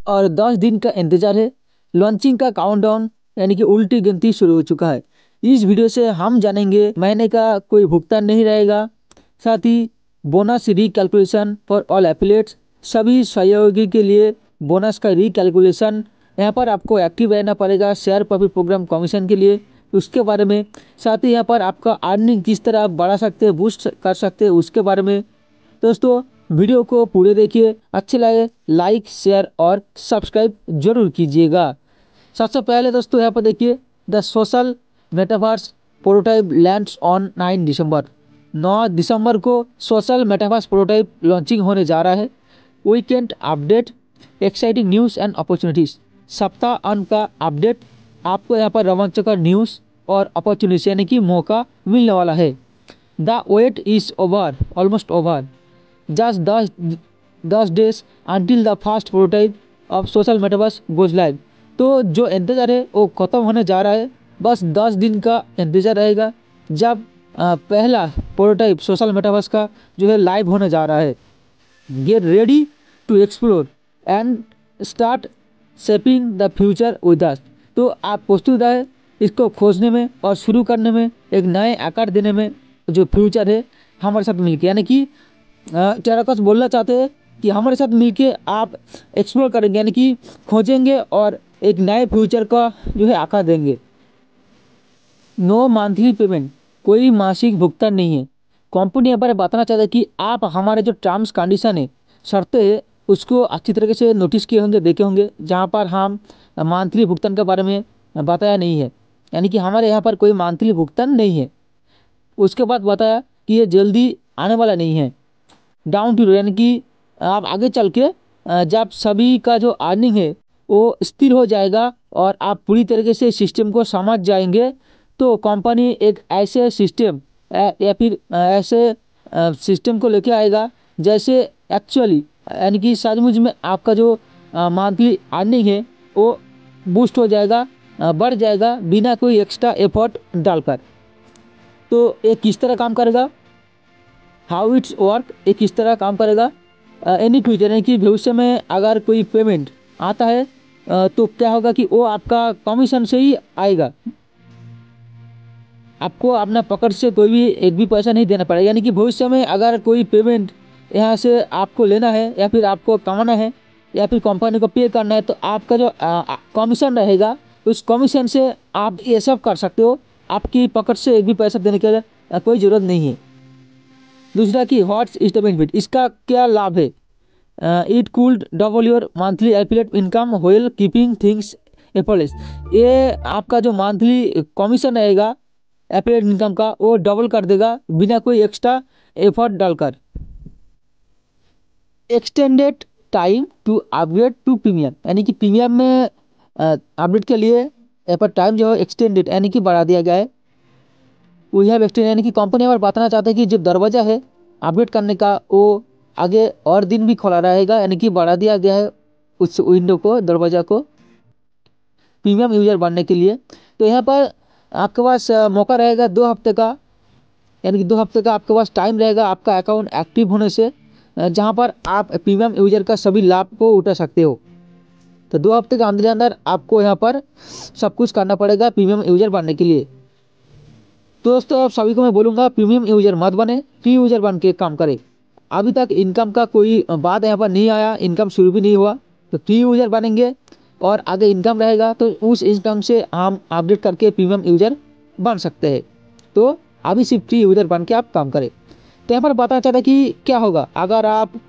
और 10 दिन का इंतजार है। लॉन्चिंग का काउंटडाउन यानी कि उल्टी गिनती शुरू हो चुका है। इस वीडियो से हम जानेंगे महीने का कोई भुगतान नहीं रहेगा, साथ ही bonus recalculation for all affiliates, सभी सहयोगी के लिए बोनस का रिकैलकुलेशन। यहाँ पर आपको एक्टिव रहना पड़ेगा शेयर प्रॉफिट प्रोग्राम कमीशन के लिए, उसके बारे में। साथ ही यहाँ पर आपका अर्निंग किस तरह आप बढ़ा सकते हैं, बूस्ट कर सकते हैं, उसके बारे में। दोस्तों, वीडियो को पूरे देखिए, अच्छे लगे लाइक शेयर और सब्सक्राइब जरूर कीजिएगा। सबसे पहले दोस्तों यहाँ पर देखिए, the social metaverse prototype launch on 9 दिसंबर। 9 दिसंबर को सोशल मेटावर्स प्रोटोटाइप लॉन्चिंग होने जा रहा है। Weekend update, exciting news and opportunities. सप्ताह अंत का अपडेट, आपको यहाँ पर रोमांचकर न्यूज़ और अपॉर्चुनिटी यानी कि मौका मिलने वाला है। The wait is over, almost over, just 10 days until the first prototype of social metaverse goes live. तो जो इंतज़ार है वो ख़त्म होने जा रहा है। बस 10 दिन का इंतज़ार रहेगा जब पहला प्रोटोटाइप सोशल मेटावर्स का जो है लाइव होने जा रहा है। Get ready to explore and start shaping the future with us. तो आप प्रस्तुत है इसको खोजने में और शुरू करने में, एक नए आकार देने में, जो फ्यूचर है हमारे साथ मिलकर। यानी कि टेराकोस बोलना चाहते हैं कि हमारे साथ मिलके आप एक्सप्लोर करेंगे, यानी कि खोजेंगे और एक नए फ्यूचर का जो है आकार देंगे। नो मंथली पेमेंट, कोई मासिक भुगतान नहीं है। कंपनी यहाँ पर बताना चाहता है कि आप हमारे जो टर्म्स कंडीशन है, शर्तें है, उसको अच्छी तरीके से नोटिस किए होंगे, देखे होंगे, जहाँ पर हम मंथली भुगतान के बारे में बताया नहीं है। यानी कि हमारे यहाँ पर कोई मंथली भुगतान नहीं है। उसके बाद बताया कि ये जल्दी आने वाला नहीं है। डाउन टू, यानी कि आप आगे चल के जब सभी का जो अर्निंग है वो स्थिर हो जाएगा और आप पूरी तरीके से सिस्टम को समझ जाएंगे, तो कंपनी एक ऐसे सिस्टम या फिर ऐसे सिस्टम को लेके आएगा जैसे एक्चुअली, यानी कि सचमुच में आपका जो मंथली अर्निंग है वो बूस्ट हो जाएगा, बढ़ जाएगा बिना कोई एक्स्ट्रा एफर्ट डालकर। तो ये किस तरह काम करेगा, हाउ इट्स वर्क, ये किस तरह काम करेगा। एनी फ्यूचर, यानी कि भविष्य में अगर कोई पेमेंट आता है तो क्या होगा कि वो आपका कमीशन से ही आएगा। आपको अपना पकड़ से कोई भी एक भी पैसा नहीं देना पड़ेगा। यानी कि भविष्य में अगर कोई पेमेंट यहाँ से आपको लेना है या फिर आपको कमाना है या फिर कंपनी को पे करना है, तो आपका जो कमीशन रहेगा उस कमीशन से आप ये सब कर सकते हो। आपकी पकड़ से एक भी पैसा देने की कोई ज़रूरत नहीं है। दूसरा कि व्हाट्स इज द बेनिफिट, इसका क्या लाभ है। It could double your monthly affiliate income while keeping things effortless. ये आपका जो मंथली कमीशन रहेगा एफिलिएट इनकम का, वो डबल कर देगा बिना कोई एक्स्ट्रा एफर्ट डालकर। Extended time to upgrade to premium, यानी कि प्रीमियम में अपडेट के लिए यहाँ पर टाइम जो है एक्सटेंडेड यानी कि बढ़ा दिया गया है। वी हैव एक्सटेंड, यानी कि कंपनी और बताना चाहते हैं कि जो दरवाज़ा है अपडेट करने का वो आगे और दिन भी खुला रहेगा, यानी कि बढ़ा दिया गया है उस विंडो को, दरवाज़ा को, प्रीमियम यूजर बनने के लिए। तो यहाँ पर आपके पास मौका रहेगा 2 हफ्ते का, यानी कि 2 हफ्ते का आपके पास टाइम रहेगा आपका अकाउंट एक्टिव होने से, जहाँ पर आप प्रीमियम यूजर का सभी लाभ को उठा सकते हो। तो 2 हफ्ते के अंदर अंदर आपको यहाँ पर सब कुछ करना पड़ेगा प्रीमियम यूजर बनने के लिए। तो दोस्तों, आप सभी को मैं बोलूँगा प्रीमियम यूजर मत बने, फ्री यूजर बन के काम करें। अभी तक इनकम का कोई बात यहाँ पर नहीं आया, इनकम शुरू भी नहीं हुआ। तो फ्री यूजर बनेंगे और आगे इनकम रहेगा, तो उस इनकम से हम अपडेट करके प्रीमियम यूजर बन सकते हैं। तो अभी सिर्फ फ्री यूजर बन के आप काम करें। तो यहाँ पर बताना चाहता है कि क्या होगा अगर आप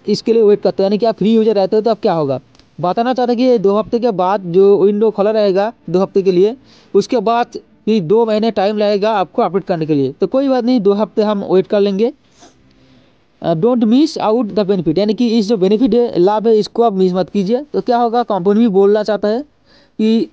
इसके लिए वेट करते हो, यानी कि आप फ्री यूजर रहते हो तो अब क्या होगा। बताना चाहता है कि 2 हफ्ते के बाद जो विंडो खुला रहेगा 2 हफ्ते के लिए, उसके बाद फिर 2 महीने टाइम लगेगा आपको अपडेट करने के लिए। तो कोई बात नहीं, 2 हफ्ते हम वेट कर लेंगे। Don't miss out the benefit, यानी कि इस जो बेनिफिट है, लाभ है, इसको आप मिस मत कीजिए। तो क्या होगा, कंपनी भी बोलना चाहता है कि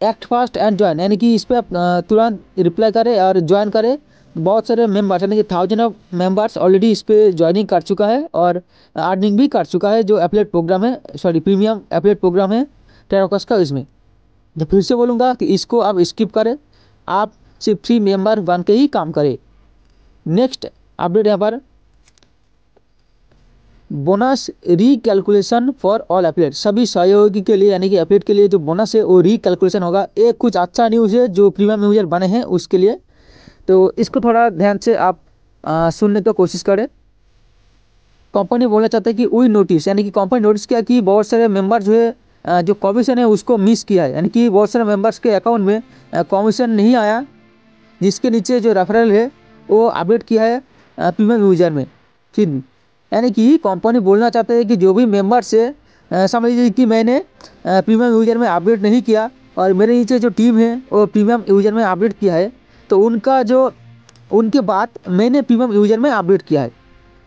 एक्ट फास्ट एंड ज्वाइन, यानी कि इस पर आप तुरंत रिप्लाई करें और ज्वाइन करें। बहुत सारे मेम्बर्स, यानी कि 1000 ऑफ मेम्बर्स ऑलरेडी इस पर ज्वाइनिंग कर चुका है और अर्निंग भी कर चुका है, जो एफिलिएट प्रोग्राम है, सॉरी प्रीमियम एफिलिएट प्रोग्राम है टेराकोस का। इसमें तो फिर से बोलूँगा कि इसको आप स्किप करें, आप सिर्फ फ्री मेंबर बन के ही काम करें। नेक्स्ट अपडेट यहाँ पर bonus recalculation for all affiliate, सभी सहयोगी के लिए यानी कि एफिलिएट के लिए जो बोनस है वो रिकैलकुलेशन होगा। एक कुछ अच्छा न्यूज़ है जो प्रीमियम यूजर बने हैं उसके लिए। तो इसको थोड़ा ध्यान से आप सुनने की कोशिश करें। कंपनी बोलना चाहता है कि वी नोटिस, यानी कि कंपनी नोटिस किया कि बहुत सारे मेंबर जो है जो कमीशन है उसको मिस किया है, यानी कि बहुत सारे मेंबर्स के अकाउंट में कमीशन नहीं आया, जिसके नीचे जो रेफरल है वो अपडेट किया है प्रीमियम यूजर में। फिर यानी कि कंपनी बोलना चाहते हैं कि जो भी मेंबर्स है समझ लीजिए कि मैंने प्रीमियम यूजर में अपडेट नहीं किया और मेरे नीचे जो टीम है वो प्रीमियम यूजर में अपडेट किया है, तो उनका जो उनके बाद मैंने प्रीमियम यूजर में अपडेट किया है,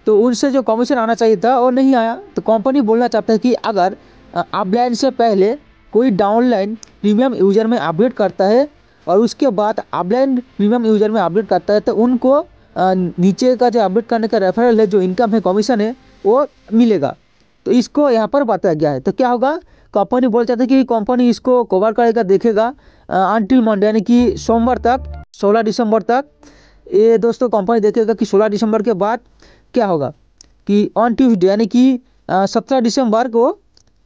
तो उनसे जो कमीशन आना चाहिए था वो नहीं आया। तो कंपनी बोलना चाहता है कि अगर अपलाइन से पहले कोई डाउनलाइन प्रीमियम यूजर में अपडेट करता है और उसके बाद अपलाइन प्रीमियम यूजर में अपडेट करता है तो उनको नीचे का जो अपडेट करने का रेफरल है, जो इनकम है, कमीशन है, वो मिलेगा। तो इसको यहाँ पर बताया गया है। तो क्या होगा, कंपनी बोल चाहते कि कंपनी इसको कवर करेगा, देखेगा अनटिल मंडे, यानी कि सोमवार तक, 16 दिसंबर तक। ये दोस्तों कंपनी देखेगा कि 16 दिसंबर के बाद क्या होगा, कि ऑन ट्यूसडे यानी कि 17 दिसंबर को,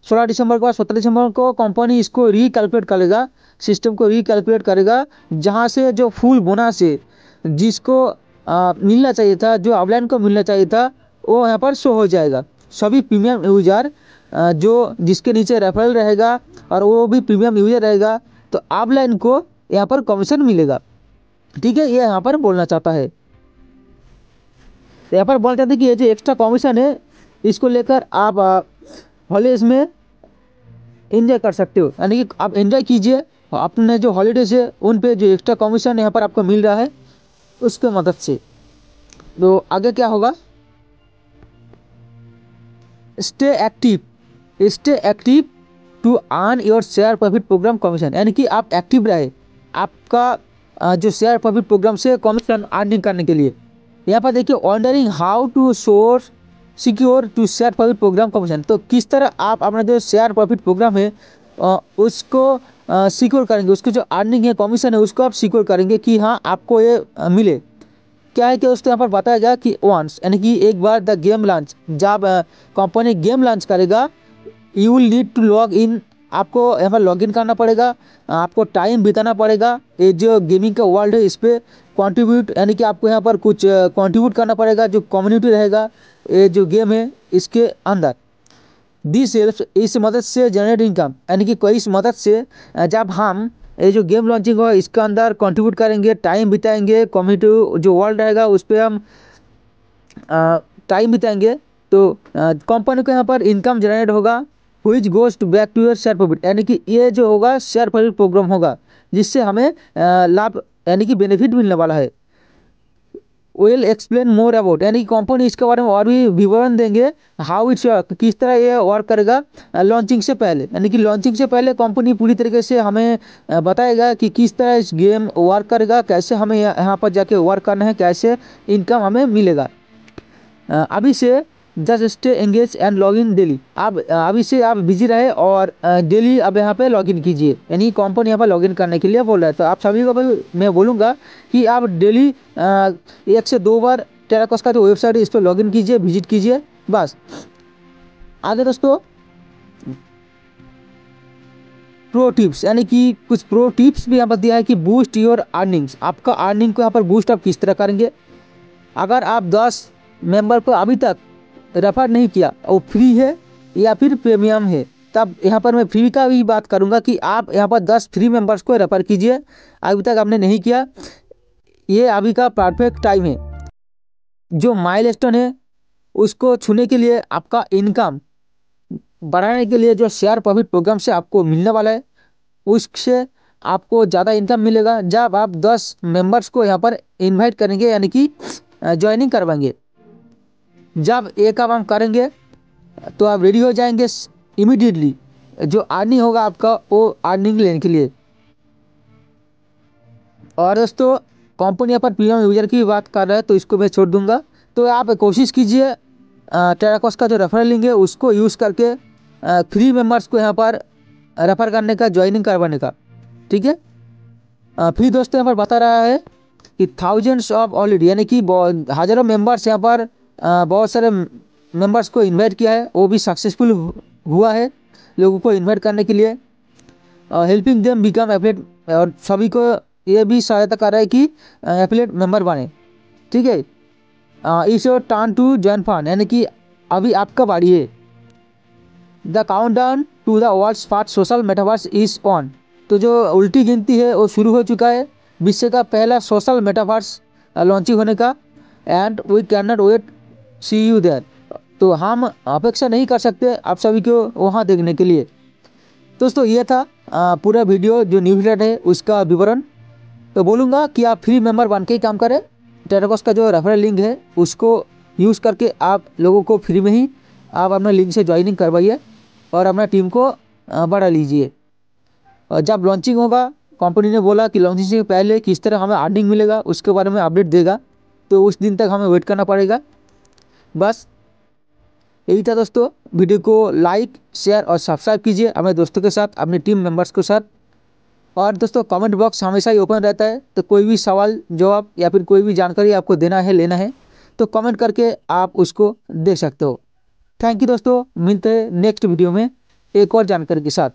16 दिसंबर के बाद 17 दिसंबर को कंपनी इसको रिकैलकुलेट करेगा, सिस्टम को रिकैलकुलेट करेगा, जहां से जो फुल बोनस है जिसको मिलना चाहिए था, जो अपलाइन को मिलना चाहिए था, वो यहाँ पर शो हो जाएगा। सभी प्रीमियम यूजर जो जिसके नीचे रेफरल रहेगा और वो भी प्रीमियम यूजर रहेगा, तो अपलाइन को यहाँ पर कमीशन मिलेगा। ठीक है, ये यहाँ पर बोलना चाहता है। तो यहाँ पर बोलना चाहते हैं कि ये जो एक्स्ट्रा कमीशन है इसको लेकर आप हॉलीडेज में एंजॉय कर सकते हो, यानी कि आप एंजॉय कीजिए अपने जो हॉलीडेज है उन पे जो एक्स्ट्रा कमीशन यहाँ पर आपको मिल रहा है उसके मदद से। तो आगे क्या होगा, stay active to earn your share profit program commission, यानी कि आप एक्टिव रहे आपका जो शेयर प्रॉफिट प्रोग्राम से कमीशन अर्निंग करने के लिए। यहाँ पर देखिए, wondering how to source secure to share profit program commission, तो किस तरह आप अपना जो शेयर प्रॉफिट प्रोग्राम है उसको सिक्योर करेंगे, उसकी जो अर्निंग है, कमीशन है, उसको आप सिक्योर करेंगे कि हाँ आपको ये मिले। क्या है कि उसको यहाँ पर बताया गया कि वंस, यानी कि एक बार द गेम लॉन्च, जब कंपनी गेम लॉन्च करेगा, you will need to log in, आपको यहाँ पर लॉग इन करना पड़ेगा, आपको टाइम बिताना पड़ेगा, ये जो गेमिंग का वर्ल्ड है इस पर कंट्रीब्यूट, यानी कि आपको यहाँ पर कुछ कंट्रीब्यूट करना पड़ेगा, जो कम्युनिटी रहेगा ये जो गेम है इसके अंदर। दिस हेल्प्स, इस मदद से जनरेट इनकम, यानी कि कोई इस मदद से जब हम ये जो गेम लॉन्चिंग हो इसके अंदर कंट्रीब्यूट करेंगे, टाइम बिताएंगे, कम्युनिटी जो वर्ल्ड रहेगा उस पर हम टाइम बिताएंगे, तो कंपनी को यहाँ पर इनकम जनरेट होगा, which goes to back to your share profit, यानी कि ये जो होगा शेयर प्रॉफिट प्रोग्राम होगा जिससे हमें लाभ यानी कि बेनिफिट मिलने वाला है। विल एक्सप्लेन मोर अबाउट, यानी कि कंपनी इसके बारे में और भी विवरण देंगे, हाउ इट्स वर्क, किस तरह ये वर्क करेगा लॉन्चिंग से पहले, यानी कि लॉन्चिंग से पहले कंपनी पूरी तरीके से हमें बताएगा कि किस तरह इस गेम वर्क करेगा, कैसे हमें यहाँ पर जाके वर्क करना है, कैसे इनकम हमें मिलेगा। अभी से just stay engage and log in daily, आप अभी से आप बिजी रहे और डेली अब यहाँ पे लॉग इन कीजिए, यानी कंपनी यहाँ पर लॉग इन करने के लिए बोल रहा है। तो आप सभी को भी मैं बोलूँगा कि आप डेली 1 से 2 बार टेराकोस का जो वेबसाइट है इस पर लॉग इन कीजिए, विजिट कीजिए, बस। आगे दोस्तों प्रो टिप्स, यानी कि कुछ प्रो टिप्स भी यहाँ पर दिया है कि बूस्ट योर अर्निंग्स, आपका अर्निंग को यहाँ पर बूस्ट आप किस तरह करेंगे। अगर आप 10 मेंबर को अभी तक रेफर नहीं किया, वो फ्री है या फिर प्रीमियम है, तब यहाँ पर मैं फ्री का भी बात करूँगा कि आप यहाँ पर 10 फ्री मेंबर्स को रेफर कीजिए, अभी तक आपने नहीं किया, ये अभी का परफेक्ट टाइम है। जो माइलस्टोन है उसको छूने के लिए, आपका इनकम बढ़ाने के लिए, जो शेयर प्रॉफिट प्रोग्राम से आपको मिलने वाला है उससे आपको ज़्यादा इनकम मिलेगा जब आप 10 मेंबर्स को यहाँ पर इनवाइट करेंगे, यानी कि ज्वाइनिंग करवाएंगे। जब ये काम हम करेंगे तो आप रेडी हो जाएंगे इमीडिएटली, जो अर्निंग होगा आपका वो अर्निंग लेने के लिए। और दोस्तों कंपनी यहाँ पर प्रीमियम यूजर की बात कर रहा है तो इसको मैं छोड़ दूंगा। तो आप कोशिश कीजिए टेराकोस का जो रेफरल लिंक है उसको यूज़ करके फ्री मेंबर्स को यहाँ पर रेफर करने का, ज्वाइनिंग करवाने का। ठीक है, फिर दोस्तों यहाँ पर बता रहा है कि थाउजेंड्स ऑफ ऑलरेडी, यानी कि हज़ारों मेंबर्स यहाँ पर बहुत सारे मेंबर्स को इनवाइट किया है वो भी सक्सेसफुल हुआ है लोगों को इनवाइट करने के लिए, हेल्पिंग देम बिकम एफिलिएट, और सभी को ये भी सहायता कर रहा है कि एफिलिएट मेंबर बने। ठीक है, it's your turn to join fund, यानी कि अभी आपका बारी है। The countdown to the world's first social metaverse is on, तो जो उल्टी गिनती है वो शुरू हो चुका है विश्व का पहला सोशल मेटावर्स लॉन्चिंग होने का। And we can not wait see you there, तो हम अपेक्षा नहीं कर सकते आप सभी को वहाँ देखने के लिए। दोस्तों ये था पूरा वीडियो जो न्यूज़लेटर है उसका विवरण। तो बोलूँगा कि आप फ्री मेंबर बन के ही काम करें। टेराकोस का जो रेफरल लिंक है उसको यूज़ करके आप लोगों को फ्री में ही आप अपना लिंक से ज्वाइनिंग करवाइए और अपना टीम को बढ़ा लीजिए। और जब लॉन्चिंग होगा, कंपनी ने बोला कि लॉन्चिंग से पहले किस तरह हमें अर्निंग मिलेगा उसके बारे में अपडेट देगा, तो उस दिन तक हमें वेट करना पड़ेगा। बस यही था दोस्तों, वीडियो को लाइक शेयर और सब्सक्राइब कीजिए अपने दोस्तों के साथ, अपने टीम मेंबर्स के साथ। और दोस्तों कमेंट बॉक्स हमेशा ही ओपन रहता है, तो कोई भी सवाल जवाब या फिर कोई भी जानकारी आपको देना है लेना है तो कमेंट करके आप उसको दे सकते हो। थैंक यू दोस्तों, मिलते हैं नेक्स्ट वीडियो में एक और जानकारी के साथ।